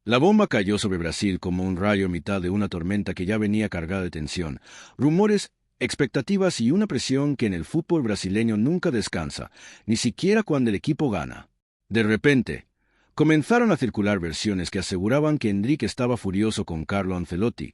La bomba cayó sobre Brasil como un rayo a mitad de una tormenta que ya venía cargada de tensión, rumores, expectativas y una presión que en el fútbol brasileño nunca descansa, ni siquiera cuando el equipo gana. De repente, comenzaron a circular versiones que aseguraban que Endrick estaba furioso con Carlo Ancelotti,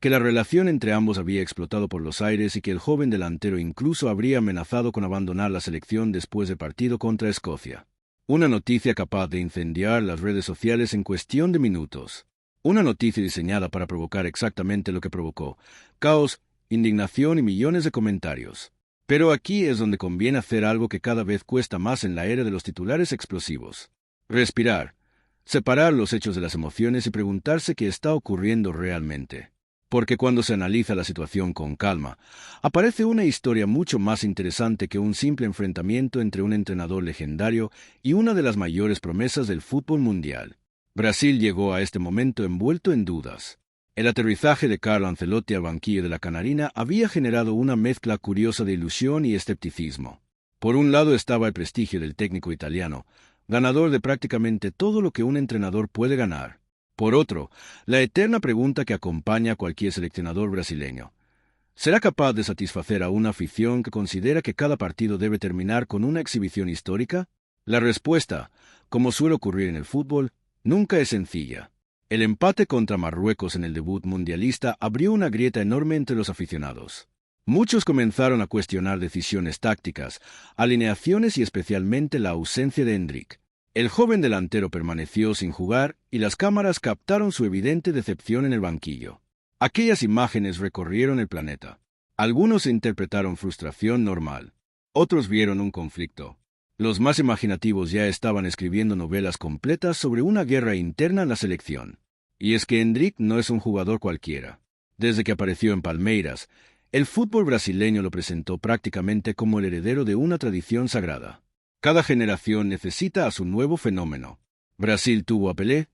que la relación entre ambos había explotado por los aires y que el joven delantero incluso habría amenazado con abandonar la selección después del partido contra Escocia. Una noticia capaz de incendiar las redes sociales en cuestión de minutos. Una noticia diseñada para provocar exactamente lo que provocó: caos, indignación y millones de comentarios. Pero aquí es donde conviene hacer algo que cada vez cuesta más en la era de los titulares explosivos. Respirar, separar los hechos de las emociones y preguntarse qué está ocurriendo realmente. Porque cuando se analiza la situación con calma, aparece una historia mucho más interesante que un simple enfrentamiento entre un entrenador legendario y una de las mayores promesas del fútbol mundial. Brasil llegó a este momento envuelto en dudas. El aterrizaje de Carlo Ancelotti al banquillo de la Canarina había generado una mezcla curiosa de ilusión y escepticismo. Por un lado estaba el prestigio del técnico italiano, ganador de prácticamente todo lo que un entrenador puede ganar. Por otro, la eterna pregunta que acompaña a cualquier seleccionador brasileño: ¿será capaz de satisfacer a una afición que considera que cada partido debe terminar con una exhibición histórica? La respuesta, como suele ocurrir en el fútbol, nunca es sencilla. El empate contra Marruecos en el debut mundialista abrió una grieta enorme entre los aficionados. Muchos comenzaron a cuestionar decisiones tácticas, alineaciones y especialmente la ausencia de Endrick. El joven delantero permaneció sin jugar y las cámaras captaron su evidente decepción en el banquillo. Aquellas imágenes recorrieron el planeta. Algunos interpretaron frustración normal. Otros vieron un conflicto. Los más imaginativos ya estaban escribiendo novelas completas sobre una guerra interna en la selección. Y es que Endrick no es un jugador cualquiera. Desde que apareció en Palmeiras, el fútbol brasileño lo presentó prácticamente como el heredero de una tradición sagrada. Cada generación necesita a su nuevo fenómeno. Brasil tuvo a Pelé,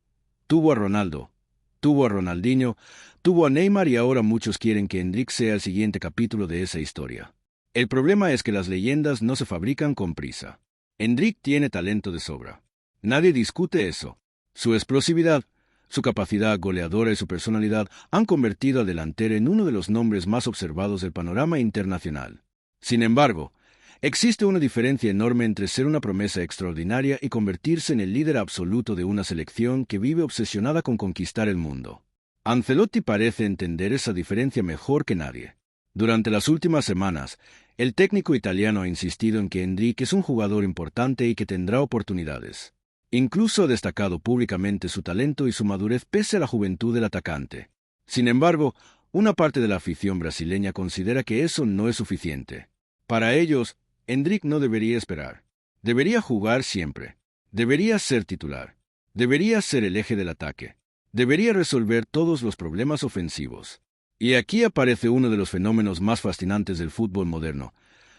tuvo a Ronaldo, tuvo a Ronaldinho, tuvo a Neymar y ahora muchos quieren que Endrick sea el siguiente capítulo de esa historia. El problema es que las leyendas no se fabrican con prisa. Endrick tiene talento de sobra. Nadie discute eso. Su explosividad, su capacidad goleadora y su personalidad han convertido al delantero en uno de los nombres más observados del panorama internacional. Sin embargo, existe una diferencia enorme entre ser una promesa extraordinaria y convertirse en el líder absoluto de una selección que vive obsesionada con conquistar el mundo. Ancelotti parece entender esa diferencia mejor que nadie. Durante las últimas semanas, el técnico italiano ha insistido en que Endrick es un jugador importante y que tendrá oportunidades. Incluso ha destacado públicamente su talento y su madurez pese a la juventud del atacante. Sin embargo, una parte de la afición brasileña considera que eso no es suficiente. Para ellos, Endrick no debería esperar. Debería jugar siempre. Debería ser titular. Debería ser el eje del ataque. Debería resolver todos los problemas ofensivos. Y aquí aparece uno de los fenómenos más fascinantes del fútbol moderno: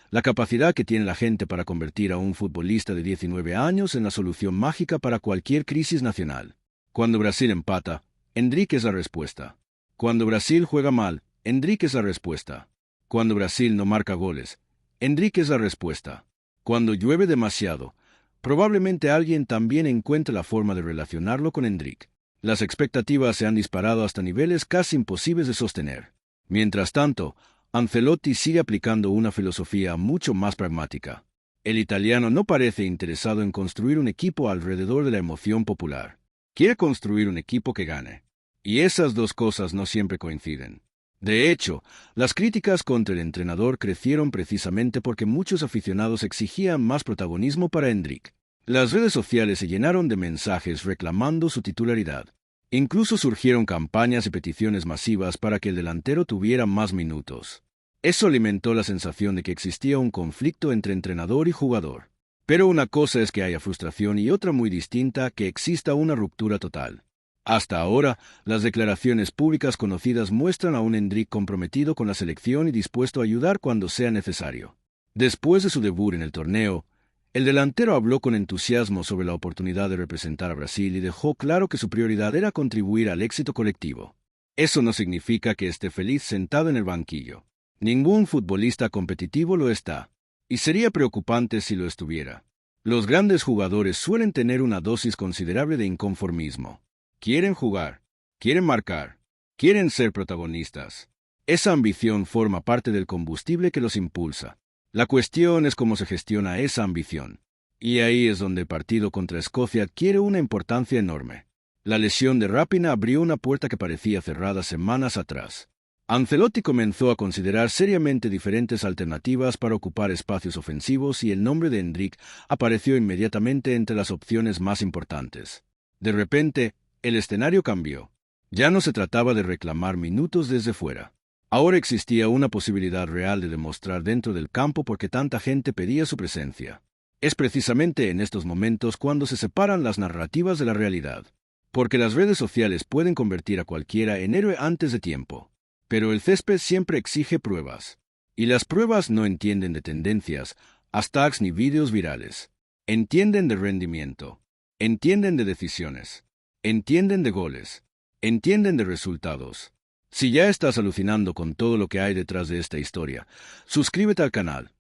la capacidad que tiene la gente para convertir a un futbolista de 19 años en la solución mágica para cualquier crisis nacional. Cuando Brasil empata, Endrick es la respuesta. Cuando Brasil juega mal, Endrick es la respuesta. Cuando Brasil no marca goles, Endrick es la respuesta. Cuando llueve demasiado, probablemente alguien también encuentre la forma de relacionarlo con Endrick. Las expectativas se han disparado hasta niveles casi imposibles de sostener. Mientras tanto, Ancelotti sigue aplicando una filosofía mucho más pragmática. El italiano no parece interesado en construir un equipo alrededor de la emoción popular. Quiere construir un equipo que gane. Y esas dos cosas no siempre coinciden. De hecho, las críticas contra el entrenador crecieron precisamente porque muchos aficionados exigían más protagonismo para Endrick. Las redes sociales se llenaron de mensajes reclamando su titularidad. Incluso surgieron campañas y peticiones masivas para que el delantero tuviera más minutos. Eso alimentó la sensación de que existía un conflicto entre entrenador y jugador. Pero una cosa es que haya frustración y otra muy distinta, que exista una ruptura total. Hasta ahora, las declaraciones públicas conocidas muestran a un Endrick comprometido con la selección y dispuesto a ayudar cuando sea necesario. Después de su debut en el torneo, el delantero habló con entusiasmo sobre la oportunidad de representar a Brasil y dejó claro que su prioridad era contribuir al éxito colectivo. Eso no significa que esté feliz sentado en el banquillo. Ningún futbolista competitivo lo está, y sería preocupante si lo estuviera. Los grandes jugadores suelen tener una dosis considerable de inconformismo. Quieren jugar, quieren marcar, quieren ser protagonistas. Esa ambición forma parte del combustible que los impulsa. La cuestión es cómo se gestiona esa ambición. Y ahí es donde el partido contra Escocia adquiere una importancia enorme. La lesión de Rapinoe abrió una puerta que parecía cerrada semanas atrás. Ancelotti comenzó a considerar seriamente diferentes alternativas para ocupar espacios ofensivos y el nombre de Endrick apareció inmediatamente entre las opciones más importantes. De repente, el escenario cambió. Ya no se trataba de reclamar minutos desde fuera. Ahora existía una posibilidad real de demostrar dentro del campo por qué tanta gente pedía su presencia. Es precisamente en estos momentos cuando se separan las narrativas de la realidad. Porque las redes sociales pueden convertir a cualquiera en héroe antes de tiempo. Pero el césped siempre exige pruebas. Y las pruebas no entienden de tendencias, hashtags ni vídeos virales. Entienden de rendimiento. Entienden de decisiones. Entienden de goles. Entienden de resultados. Si ya estás alucinando con todo lo que hay detrás de esta historia, suscríbete al canal,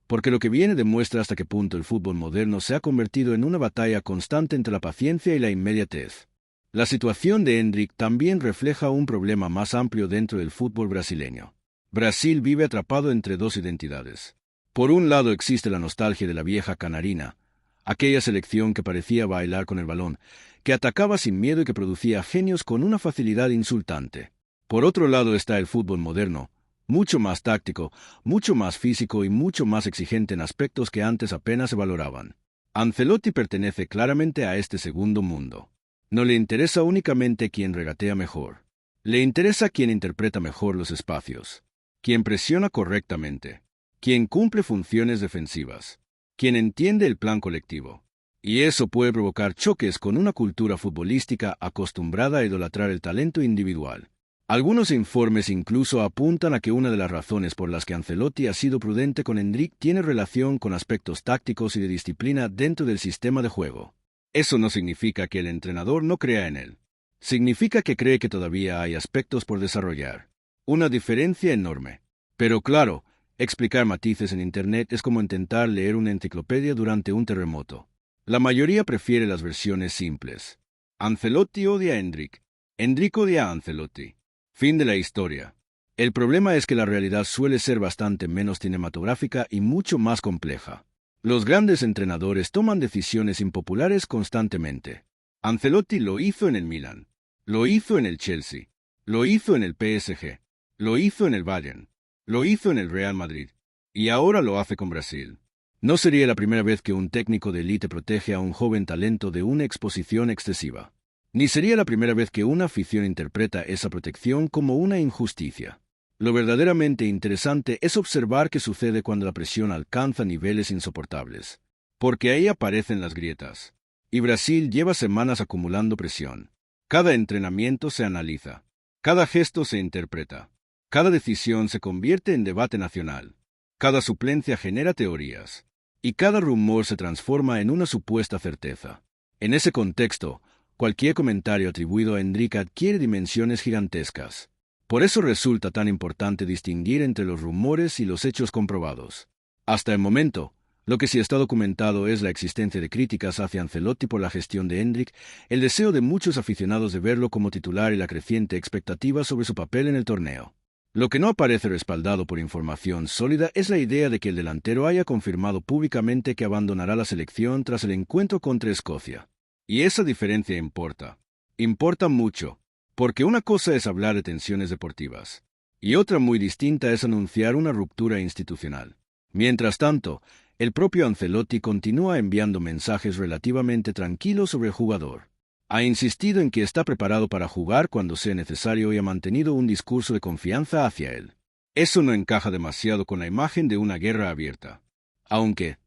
porque lo que viene demuestra hasta qué punto el fútbol moderno se ha convertido en una batalla constante entre la paciencia y la inmediatez. La situación de Endrick también refleja un problema más amplio dentro del fútbol brasileño. Brasil vive atrapado entre dos identidades. Por un lado existe la nostalgia de la vieja canarina, aquella selección que parecía bailar con el balón, que atacaba sin miedo y que producía genios con una facilidad insultante. Por otro lado está el fútbol moderno, mucho más táctico, mucho más físico y mucho más exigente en aspectos que antes apenas se valoraban. Ancelotti pertenece claramente a este segundo mundo. No le interesa únicamente quien regatea mejor. Le interesa quien interpreta mejor los espacios, quien presiona correctamente, quien cumple funciones defensivas, quien entiende el plan colectivo. Y eso puede provocar choques con una cultura futbolística acostumbrada a idolatrar el talento individual. Algunos informes incluso apuntan a que una de las razones por las que Ancelotti ha sido prudente con Endrick tiene relación con aspectos tácticos y de disciplina dentro del sistema de juego. Eso no significa que el entrenador no crea en él. Significa que cree que todavía hay aspectos por desarrollar. Una diferencia enorme. Pero claro, explicar matices en Internet es como intentar leer una enciclopedia durante un terremoto. La mayoría prefiere las versiones simples. Ancelotti odia a Endrick. Endrick odia a Ancelotti. Fin de la historia. El problema es que la realidad suele ser bastante menos cinematográfica y mucho más compleja. Los grandes entrenadores toman decisiones impopulares constantemente. Ancelotti lo hizo en el Milan, lo hizo en el Chelsea, lo hizo en el PSG, lo hizo en el Bayern, lo hizo en el Real Madrid, y ahora lo hace con Brasil. No sería la primera vez que un técnico de élite protege a un joven talento de una exposición excesiva. Ni sería la primera vez que una afición interpreta esa protección como una injusticia. Lo verdaderamente interesante es observar qué sucede cuando la presión alcanza niveles insoportables. Porque ahí aparecen las grietas. Y Brasil lleva semanas acumulando presión. Cada entrenamiento se analiza. Cada gesto se interpreta. Cada decisión se convierte en debate nacional. Cada suplencia genera teorías. Y cada rumor se transforma en una supuesta certeza. En ese contexto, cualquier comentario atribuido a Endrick adquiere dimensiones gigantescas. Por eso resulta tan importante distinguir entre los rumores y los hechos comprobados. Hasta el momento, lo que sí está documentado es la existencia de críticas hacia Ancelotti por la gestión de Endrick, el deseo de muchos aficionados de verlo como titular y la creciente expectativa sobre su papel en el torneo. Lo que no aparece respaldado por información sólida es la idea de que el delantero haya confirmado públicamente que abandonará la selección tras el encuentro contra Escocia. Y esa diferencia importa. Importa mucho, porque una cosa es hablar de tensiones deportivas, y otra muy distinta es anunciar una ruptura institucional. Mientras tanto, el propio Ancelotti continúa enviando mensajes relativamente tranquilos sobre el jugador. Ha insistido en que está preparado para jugar cuando sea necesario y ha mantenido un discurso de confianza hacia él. Eso no encaja demasiado con la imagen de una guerra abierta. Aunque,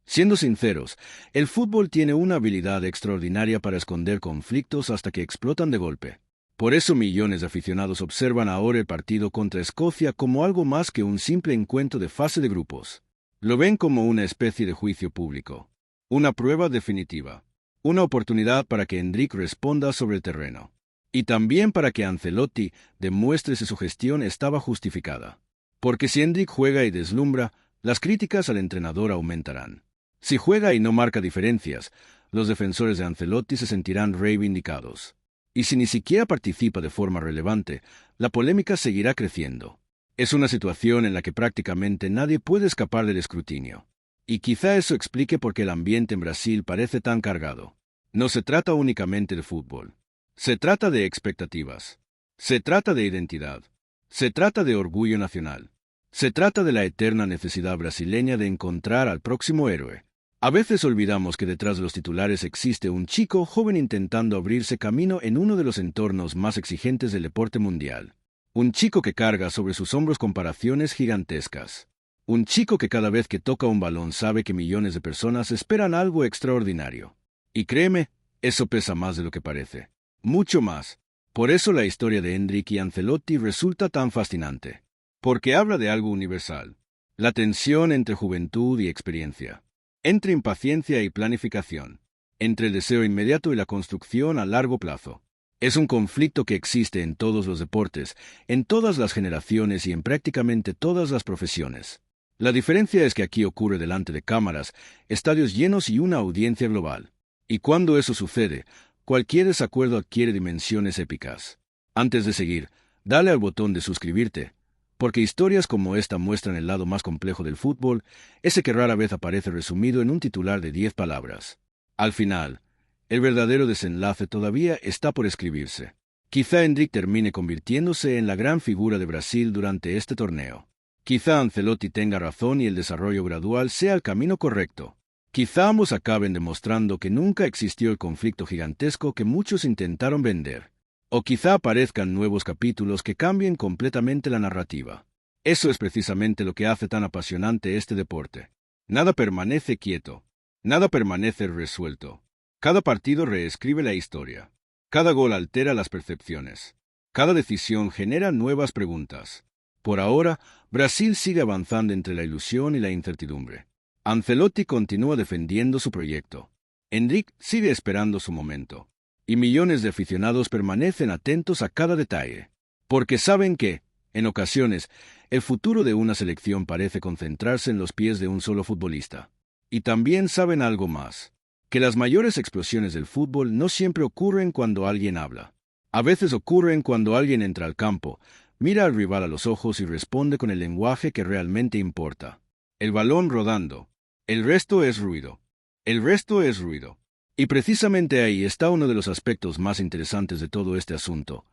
siendo sinceros, el fútbol tiene una habilidad extraordinaria para esconder conflictos hasta que explotan de golpe. Por eso millones de aficionados observan ahora el partido contra Escocia como algo más que un simple encuentro de fase de grupos. Lo ven como una especie de juicio público, una prueba definitiva, una oportunidad para que Endrick responda sobre el terreno, y también para que Ancelotti demuestre si su gestión estaba justificada. Porque si Endrick juega y deslumbra, las críticas al entrenador aumentarán. Si juega y no marca diferencias, los defensores de Ancelotti se sentirán reivindicados. Y si ni siquiera participa de forma relevante, la polémica seguirá creciendo. Es una situación en la que prácticamente nadie puede escapar del escrutinio. Y quizá eso explique por qué el ambiente en Brasil parece tan cargado. No se trata únicamente de fútbol. Se trata de expectativas. Se trata de identidad. Se trata de orgullo nacional. Se trata de la eterna necesidad brasileña de encontrar al próximo héroe. A veces olvidamos que detrás de los titulares existe un chico joven intentando abrirse camino en uno de los entornos más exigentes del deporte mundial. Un chico que carga sobre sus hombros comparaciones gigantescas. Un chico que cada vez que toca un balón sabe que millones de personas esperan algo extraordinario. Y créeme, eso pesa más de lo que parece. Mucho más. Por eso la historia de Endrick y Ancelotti resulta tan fascinante. Porque habla de algo universal. La tensión entre juventud y experiencia. Entre impaciencia y planificación. Entre el deseo inmediato y la construcción a largo plazo. Es un conflicto que existe en todos los deportes, en todas las generaciones y en prácticamente todas las profesiones. La diferencia es que aquí ocurre delante de cámaras, estadios llenos y una audiencia global. Y cuando eso sucede, cualquier desacuerdo adquiere dimensiones épicas. Antes de seguir, dale al botón de suscribirte, porque historias como esta muestran el lado más complejo del fútbol, ese que rara vez aparece resumido en un titular de 10 palabras. Al final, el verdadero desenlace todavía está por escribirse. Quizá Endrick termine convirtiéndose en la gran figura de Brasil durante este torneo. Quizá Ancelotti tenga razón y el desarrollo gradual sea el camino correcto. Quizá ambos acaben demostrando que nunca existió el conflicto gigantesco que muchos intentaron vender. O quizá aparezcan nuevos capítulos que cambien completamente la narrativa. Eso es precisamente lo que hace tan apasionante este deporte. Nada permanece quieto. Nada permanece resuelto. Cada partido reescribe la historia. Cada gol altera las percepciones. Cada decisión genera nuevas preguntas. Por ahora, Brasil sigue avanzando entre la ilusión y la incertidumbre. Ancelotti continúa defendiendo su proyecto. Endrick sigue esperando su momento. Y millones de aficionados permanecen atentos a cada detalle. Porque saben que, en ocasiones, el futuro de una selección parece concentrarse en los pies de un solo futbolista. Y también saben algo más. Que las mayores explosiones del fútbol no siempre ocurren cuando alguien habla. A veces ocurren cuando alguien entra al campo, mira al rival a los ojos y responde con el lenguaje que realmente importa. El balón rodando. El resto es ruido. El resto es ruido. Y precisamente ahí está uno de los aspectos más interesantes de todo este asunto.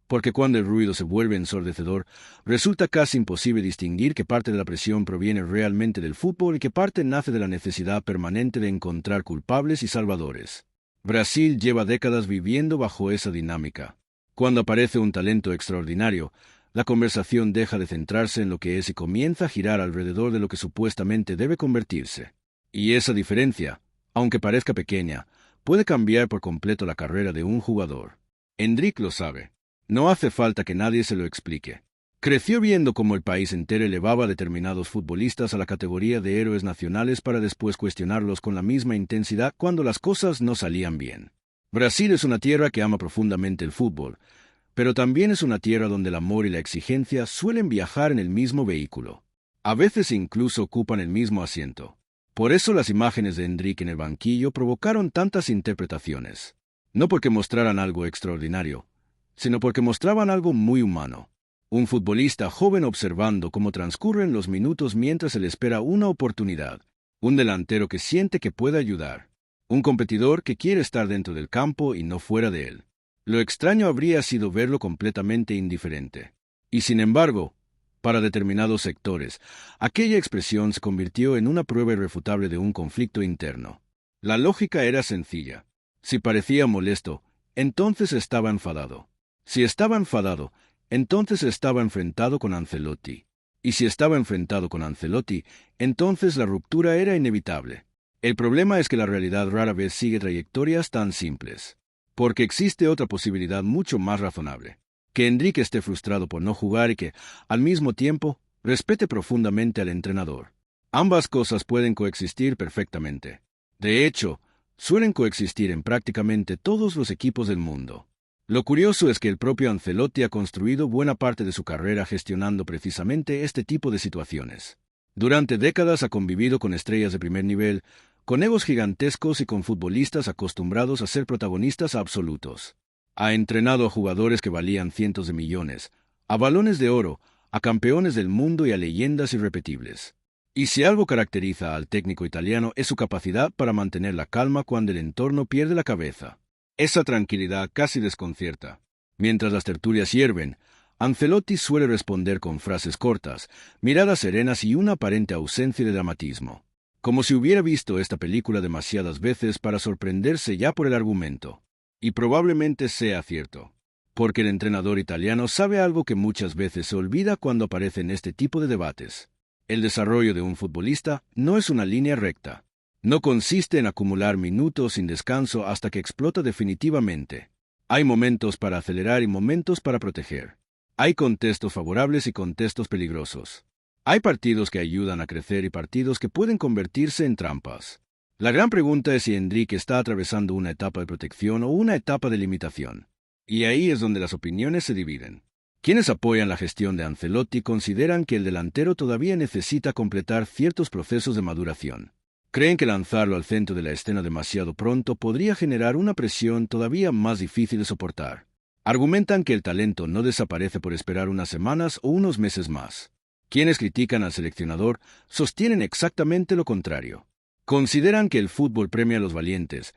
Porque cuando el ruido se vuelve ensordecedor, resulta casi imposible distinguir qué parte de la presión proviene realmente del fútbol y qué parte nace de la necesidad permanente de encontrar culpables y salvadores. Brasil lleva décadas viviendo bajo esa dinámica. Cuando aparece un talento extraordinario, la conversación deja de centrarse en lo que es y comienza a girar alrededor de lo que supuestamente debe convertirse. Y esa diferencia, aunque parezca pequeña, puede cambiar por completo la carrera de un jugador. Endrick lo sabe. No hace falta que nadie se lo explique. Creció viendo cómo el país entero elevaba a determinados futbolistas a la categoría de héroes nacionales para después cuestionarlos con la misma intensidad cuando las cosas no salían bien. Brasil es una tierra que ama profundamente el fútbol, pero también es una tierra donde el amor y la exigencia suelen viajar en el mismo vehículo. A veces incluso ocupan el mismo asiento. Por eso las imágenes de Endrick en el banquillo provocaron tantas interpretaciones. No porque mostraran algo extraordinario, sino porque mostraban algo muy humano. Un futbolista joven observando cómo transcurren los minutos mientras se le espera una oportunidad. Un delantero que siente que puede ayudar. Un competidor que quiere estar dentro del campo y no fuera de él. Lo extraño habría sido verlo completamente indiferente. Y sin embargo, para determinados sectores, aquella expresión se convirtió en una prueba irrefutable de un conflicto interno. La lógica era sencilla. Si parecía molesto, entonces estaba enfadado. Si estaba enfadado, entonces estaba enfrentado con Ancelotti. Y si estaba enfrentado con Ancelotti, entonces la ruptura era inevitable. El problema es que la realidad rara vez sigue trayectorias tan simples. Porque existe otra posibilidad mucho más razonable. Que Endrick esté frustrado por no jugar y que, al mismo tiempo, respete profundamente al entrenador. Ambas cosas pueden coexistir perfectamente. De hecho, suelen coexistir en prácticamente todos los equipos del mundo. Lo curioso es que el propio Ancelotti ha construido buena parte de su carrera gestionando precisamente este tipo de situaciones. Durante décadas ha convivido con estrellas de primer nivel, con egos gigantescos y con futbolistas acostumbrados a ser protagonistas absolutos. Ha entrenado a jugadores que valían cientos de millones, a balones de oro, a campeones del mundo y a leyendas irrepetibles. Y si algo caracteriza al técnico italiano es su capacidad para mantener la calma cuando el entorno pierde la cabeza. Esa tranquilidad casi desconcierta. Mientras las tertulias hierven, Ancelotti suele responder con frases cortas, miradas serenas y una aparente ausencia de dramatismo. Como si hubiera visto esta película demasiadas veces para sorprenderse ya por el argumento. Y probablemente sea cierto. Porque el entrenador italiano sabe algo que muchas veces se olvida cuando aparece en este tipo de debates. El desarrollo de un futbolista no es una línea recta. No consiste en acumular minutos sin descanso hasta que explota definitivamente. Hay momentos para acelerar y momentos para proteger. Hay contextos favorables y contextos peligrosos. Hay partidos que ayudan a crecer y partidos que pueden convertirse en trampas. La gran pregunta es si Enrique está atravesando una etapa de protección o una etapa de limitación. Y ahí es donde las opiniones se dividen. Quienes apoyan la gestión de Ancelotti consideran que el delantero todavía necesita completar ciertos procesos de maduración. Creen que lanzarlo al centro de la escena demasiado pronto podría generar una presión todavía más difícil de soportar. Argumentan que el talento no desaparece por esperar unas semanas o unos meses más. Quienes critican al seleccionador sostienen exactamente lo contrario. Consideran que el fútbol premia a los valientes,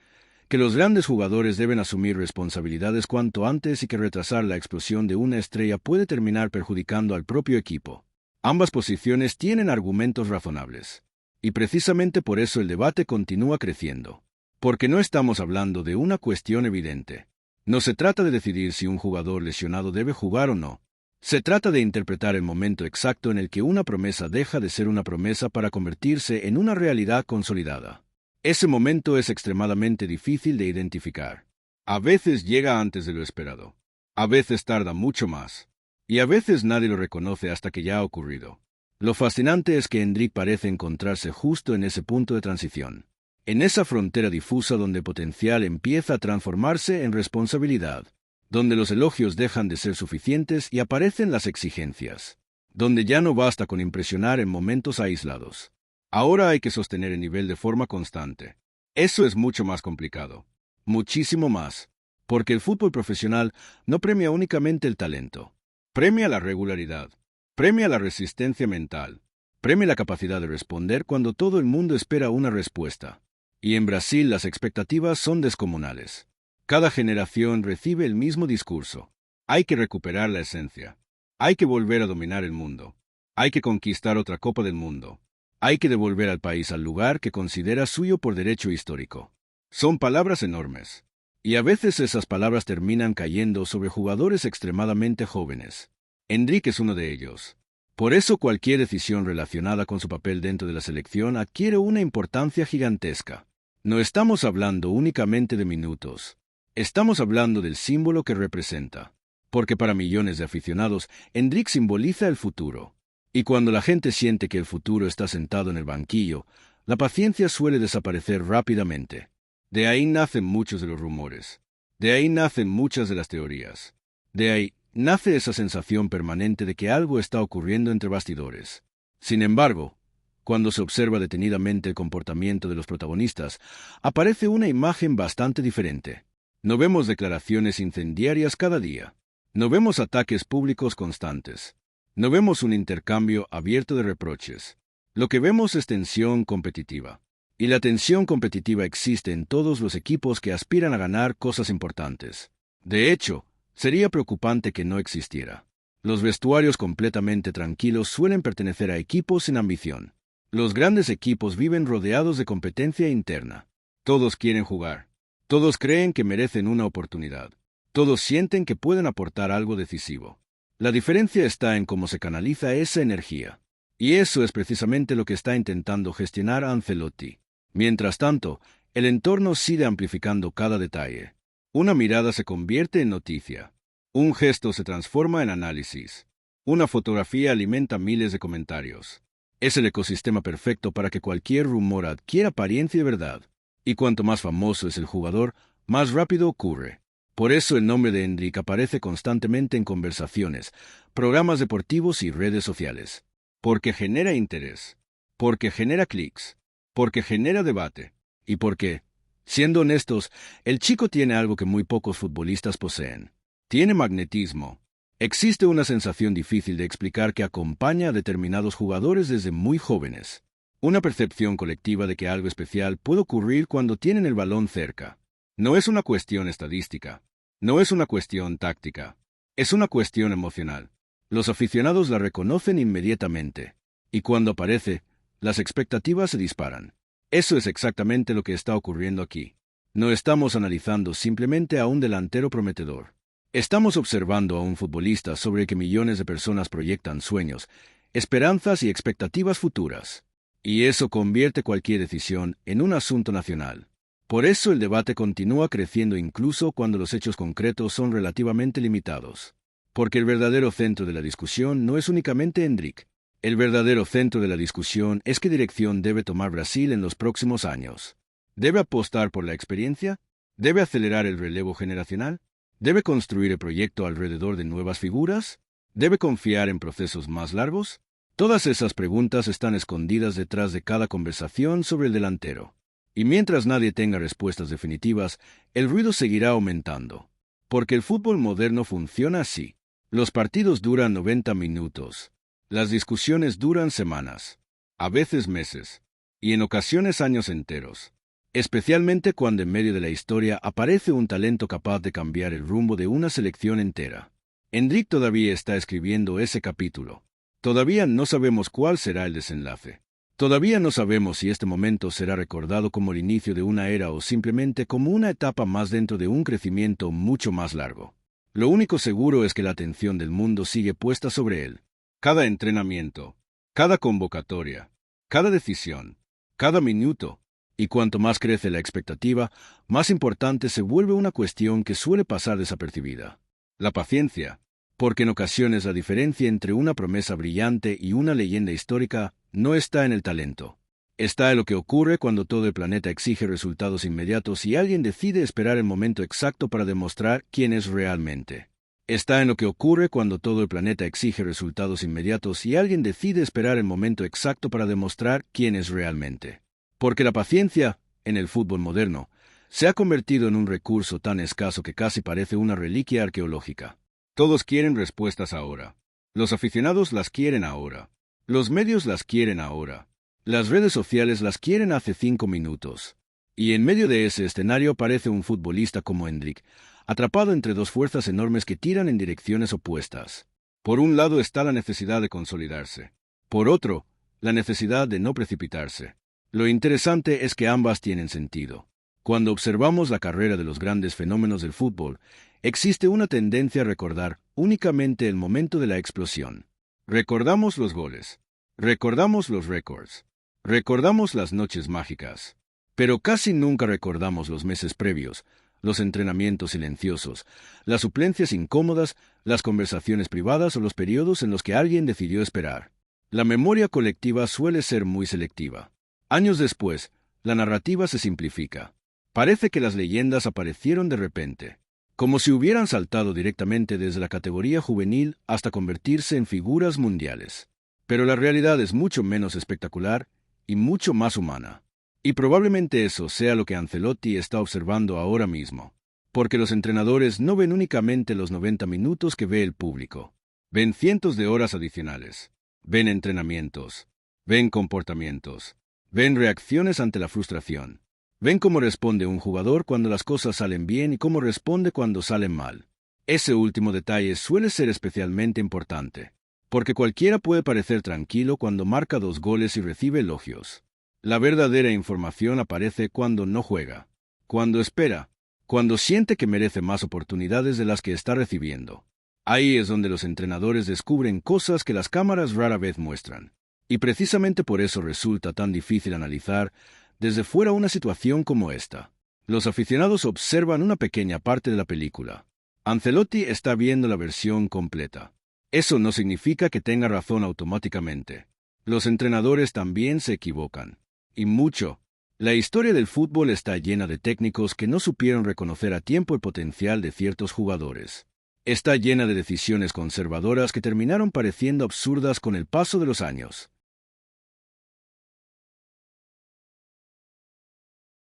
que los grandes jugadores deben asumir responsabilidades cuanto antes y que retrasar la explosión de una estrella puede terminar perjudicando al propio equipo. Ambas posiciones tienen argumentos razonables. Y precisamente por eso el debate continúa creciendo. Porque no estamos hablando de una cuestión evidente. No se trata de decidir si un jugador lesionado debe jugar o no. Se trata de interpretar el momento exacto en el que una promesa deja de ser una promesa para convertirse en una realidad consolidada. Ese momento es extremadamente difícil de identificar. A veces llega antes de lo esperado. A veces tarda mucho más. Y a veces nadie lo reconoce hasta que ya ha ocurrido. Lo fascinante es que Endrick parece encontrarse justo en ese punto de transición. En esa frontera difusa donde potencial empieza a transformarse en responsabilidad. Donde los elogios dejan de ser suficientes y aparecen las exigencias. Donde ya no basta con impresionar en momentos aislados. Ahora hay que sostener el nivel de forma constante. Eso es mucho más complicado. Muchísimo más. Porque el fútbol profesional no premia únicamente el talento. Premia la regularidad. Premia la resistencia mental. Premia la capacidad de responder cuando todo el mundo espera una respuesta. Y en Brasil las expectativas son descomunales. Cada generación recibe el mismo discurso. Hay que recuperar la esencia. Hay que volver a dominar el mundo. Hay que conquistar otra Copa del Mundo. Hay que devolver al país al lugar que considera suyo por derecho histórico. Son palabras enormes. Y a veces esas palabras terminan cayendo sobre jugadores extremadamente jóvenes. Endrick es uno de ellos. Por eso cualquier decisión relacionada con su papel dentro de la selección adquiere una importancia gigantesca. No estamos hablando únicamente de minutos. Estamos hablando del símbolo que representa. Porque para millones de aficionados, Endrick simboliza el futuro. Y cuando la gente siente que el futuro está sentado en el banquillo, la paciencia suele desaparecer rápidamente. De ahí nacen muchos de los rumores. De ahí nacen muchas de las teorías. De ahí nace esa sensación permanente de que algo está ocurriendo entre bastidores. Sin embargo, cuando se observa detenidamente el comportamiento de los protagonistas, aparece una imagen bastante diferente. No vemos declaraciones incendiarias cada día. No vemos ataques públicos constantes. No vemos un intercambio abierto de reproches. Lo que vemos es tensión competitiva. Y la tensión competitiva existe en todos los equipos que aspiran a ganar cosas importantes. De hecho, sería preocupante que no existiera. Los vestuarios completamente tranquilos suelen pertenecer a equipos sin ambición. Los grandes equipos viven rodeados de competencia interna. Todos quieren jugar. Todos creen que merecen una oportunidad. Todos sienten que pueden aportar algo decisivo. La diferencia está en cómo se canaliza esa energía. Y eso es precisamente lo que está intentando gestionar Ancelotti. Mientras tanto, el entorno sigue amplificando cada detalle. Una mirada se convierte en noticia. Un gesto se transforma en análisis. Una fotografía alimenta miles de comentarios. Es el ecosistema perfecto para que cualquier rumor adquiera apariencia de verdad. Y cuanto más famoso es el jugador, más rápido ocurre. Por eso el nombre de Endrick aparece constantemente en conversaciones, programas deportivos y redes sociales. Porque genera interés. Porque genera clics. Porque genera debate. Y porque, Siendo honestos, el chico tiene algo que muy pocos futbolistas poseen. Tiene magnetismo. Existe una sensación difícil de explicar que acompaña a determinados jugadores desde muy jóvenes. Una percepción colectiva de que algo especial puede ocurrir cuando tienen el balón cerca. No es una cuestión estadística. No es una cuestión táctica. Es una cuestión emocional. Los aficionados la reconocen inmediatamente. Y cuando aparece, las expectativas se disparan. Eso es exactamente lo que está ocurriendo aquí. No estamos analizando simplemente a un delantero prometedor. Estamos observando a un futbolista sobre el que millones de personas proyectan sueños, esperanzas y expectativas futuras. Y eso convierte cualquier decisión en un asunto nacional. Por eso el debate continúa creciendo incluso cuando los hechos concretos son relativamente limitados. Porque el verdadero centro de la discusión no es únicamente Endrick. El verdadero centro de la discusión es qué dirección debe tomar Brasil en los próximos años. ¿Debe apostar por la experiencia? ¿Debe acelerar el relevo generacional? ¿Debe construir el proyecto alrededor de nuevas figuras? ¿Debe confiar en procesos más largos? Todas esas preguntas están escondidas detrás de cada conversación sobre el delantero. Y mientras nadie tenga respuestas definitivas, el ruido seguirá aumentando. Porque el fútbol moderno funciona así. Los partidos duran 90 minutos. Las discusiones duran semanas, a veces meses, y en ocasiones años enteros. Especialmente cuando en medio de la historia aparece un talento capaz de cambiar el rumbo de una selección entera. Endrick todavía está escribiendo ese capítulo. Todavía no sabemos cuál será el desenlace. Todavía no sabemos si este momento será recordado como el inicio de una era o simplemente como una etapa más dentro de un crecimiento mucho más largo. Lo único seguro es que la atención del mundo sigue puesta sobre él. Cada entrenamiento, cada convocatoria, cada decisión, cada minuto. Y cuanto más crece la expectativa, más importante se vuelve una cuestión que suele pasar desapercibida. La paciencia. Porque en ocasiones la diferencia entre una promesa brillante y una leyenda histórica no está en el talento. Está en lo que ocurre cuando todo el planeta exige resultados inmediatos y alguien decide esperar el momento exacto para demostrar quién es realmente. Está en lo que ocurre cuando todo el planeta exige resultados inmediatos y alguien decide esperar el momento exacto para demostrar quién es realmente. Porque la paciencia, en el fútbol moderno, se ha convertido en un recurso tan escaso que casi parece una reliquia arqueológica. Todos quieren respuestas ahora. Los aficionados las quieren ahora. Los medios las quieren ahora. Las redes sociales las quieren hace 5 minutos. Y en medio de ese escenario aparece un futbolista como Endrick, atrapado entre dos fuerzas enormes que tiran en direcciones opuestas. Por un lado está la necesidad de consolidarse. Por otro, la necesidad de no precipitarse. Lo interesante es que ambas tienen sentido. Cuando observamos la carrera de los grandes fenómenos del fútbol, existe una tendencia a recordar únicamente el momento de la explosión. Recordamos los goles. Recordamos los récords. Recordamos las noches mágicas. Pero casi nunca recordamos los meses previos, los entrenamientos silenciosos, las suplencias incómodas, las conversaciones privadas o los periodos en los que alguien decidió esperar. La memoria colectiva suele ser muy selectiva. Años después, la narrativa se simplifica. Parece que las leyendas aparecieron de repente, como si hubieran saltado directamente desde la categoría juvenil hasta convertirse en figuras mundiales. Pero la realidad es mucho menos espectacular y mucho más humana. Y probablemente eso sea lo que Ancelotti está observando ahora mismo. Porque los entrenadores no ven únicamente los 90 minutos que ve el público. Ven cientos de horas adicionales. Ven entrenamientos. Ven comportamientos. Ven reacciones ante la frustración. Ven cómo responde un jugador cuando las cosas salen bien y cómo responde cuando salen mal. Ese último detalle suele ser especialmente importante, porque cualquiera puede parecer tranquilo cuando marca 2 goles y recibe elogios. La verdadera información aparece cuando no juega, cuando espera, cuando siente que merece más oportunidades de las que está recibiendo. Ahí es donde los entrenadores descubren cosas que las cámaras rara vez muestran. Y precisamente por eso resulta tan difícil analizar desde fuera una situación como esta. Los aficionados observan una pequeña parte de la película. Ancelotti está viendo la versión completa. Eso no significa que tenga razón automáticamente. Los entrenadores también se equivocan. Y mucho. La historia del fútbol está llena de técnicos que no supieron reconocer a tiempo el potencial de ciertos jugadores. Está llena de decisiones conservadoras que terminaron pareciendo absurdas con el paso de los años.